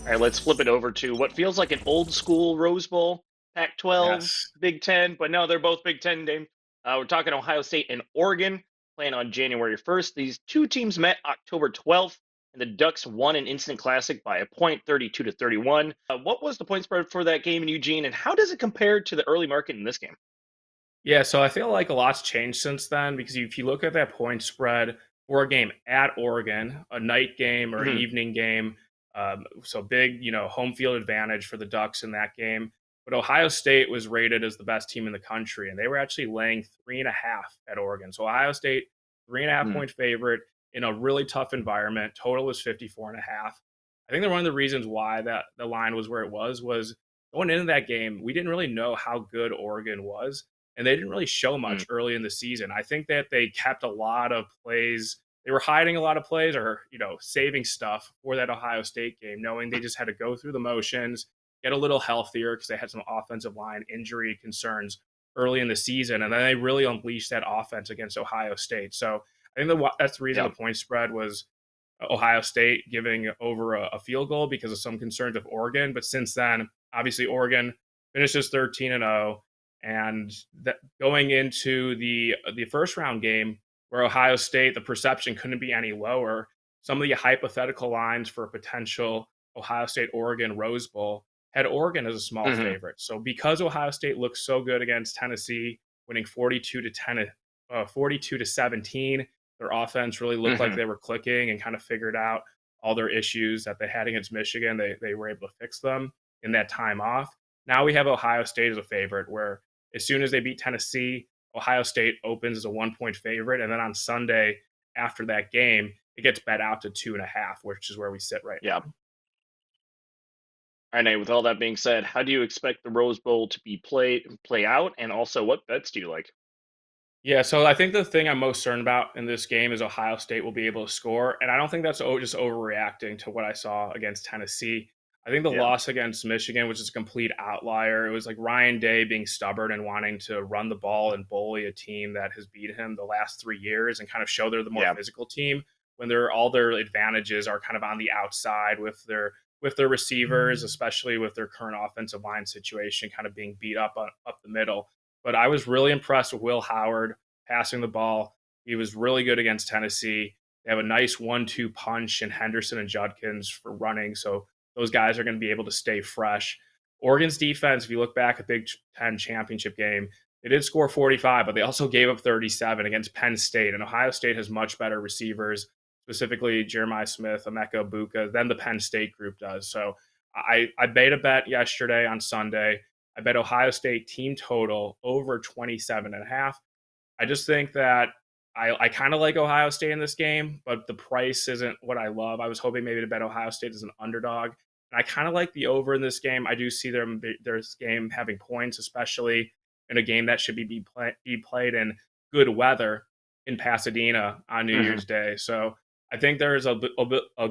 All right, let's flip it over to what feels like an old school Rose Bowl, Pac-12, Yes. Big Ten, but no, they're both Big Ten games. We're talking Ohio State and Oregon playing on January 1st. These two teams met October 12th, and the Ducks won an instant classic by a point, 32 to 31. What was the point spread for that game in Eugene, and how does it compare to the early market in this game? Yeah, so I feel like a lot's changed since then because if you look at that point spread for a game at Oregon, a night game or Hmm. evening game, so big, home field advantage for the Ducks in that game. But Ohio State was rated as the best team in the country, and they were actually laying 3.5 at Oregon. So Ohio State, 3.5 point favorite in a really tough environment. Total was 54.5. I think that one of the reasons why that the line was where it was going into that game, we didn't really know how good Oregon was and they didn't really show Mm. much early in the season. I think that they kept a lot of plays. They were hiding a lot of plays or, saving stuff for that Ohio State game, knowing they just had to go through the motions, get a little healthier because they had some offensive line injury concerns early in the season. And then they really unleashed that offense against Ohio State. So I think that's the reason the Yeah. point spread was Ohio State giving over a field goal because of some concerns of Oregon. But since then, obviously, Oregon finishes 13-0 and that going into the first round game where Ohio State, the perception couldn't be any lower. Some of the hypothetical lines for a potential Ohio State Oregon Rose Bowl had Oregon as a small Hmm. favorite. So because Ohio State looked so good against Tennessee, winning 42 to 17, their offense really looked like Hmm. they were clicking and kind of figured out all their issues that they had against Michigan. They were able to fix them in that time off. Now we have Ohio State as a favorite, where as soon as they beat Tennessee, Ohio State opens as a 1 point favorite. And then on Sunday, after that game, it gets bet out to 2.5, which is where we sit right Yeah. now. All right, Nate, with all that being said, how do you expect the Rose Bowl to be play out, and also what bets do you like? Yeah, so I think the thing I'm most certain about in this game is Ohio State will be able to score, and I don't think that's just overreacting to what I saw against Tennessee. I think the Yeah. loss against Michigan was just a complete outlier. It was like Ryan Day being stubborn and wanting to run the ball and bully a team that has beat him the last 3 years and kind of show they're the more Yeah. physical team when all their advantages are kind of on the outside with their receivers, especially with their current offensive line situation, kind of being beat up the middle. But I was really impressed with Will Howard passing the ball. He was really good against Tennessee. They have a nice 1-2 punch in Henderson and Judkins for running. So those guys are going to be able to stay fresh. Oregon's defense, if you look back at Big Ten championship game, they did score 45, but they also gave up 37 against Penn State. And Ohio State has much better receivers, specifically Jeremiah Smith, Emeka Buka, than the Penn State group does. So I made a bet yesterday on Sunday. I bet Ohio State team total over 27.5. I just think that I kind of like Ohio State in this game, but the price isn't what I love. I was hoping maybe to bet Ohio State as an underdog. And I kind of like the over in this game. I do see this game having points, especially in a game that should be played in good weather in Pasadena on New Hmm. Year's Day. So I think there is a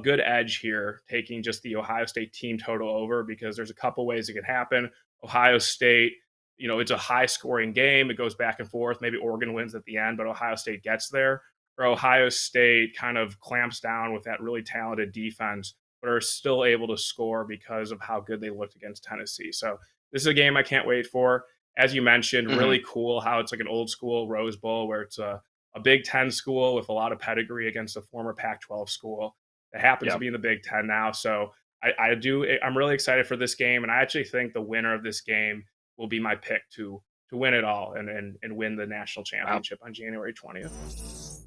good edge here taking just the Ohio State team total over because there's a couple ways it could happen. Ohio State, it's a high scoring game. It goes back and forth. Maybe Oregon wins at the end, but Ohio State gets there. Or Ohio State kind of clamps down with that really talented defense, but are still able to score because of how good they looked against Tennessee. So this is a game I can't wait for. As you mentioned, Hmm. really cool how it's like an old school Rose Bowl where it's a Big Ten school with a lot of pedigree against a former Pac-12 school that happens to Yeah. be in the Big Ten now. So I'm really excited for this game, and I actually think the winner of this game will be my pick to win it all and win the national Wow. championship on January 20th.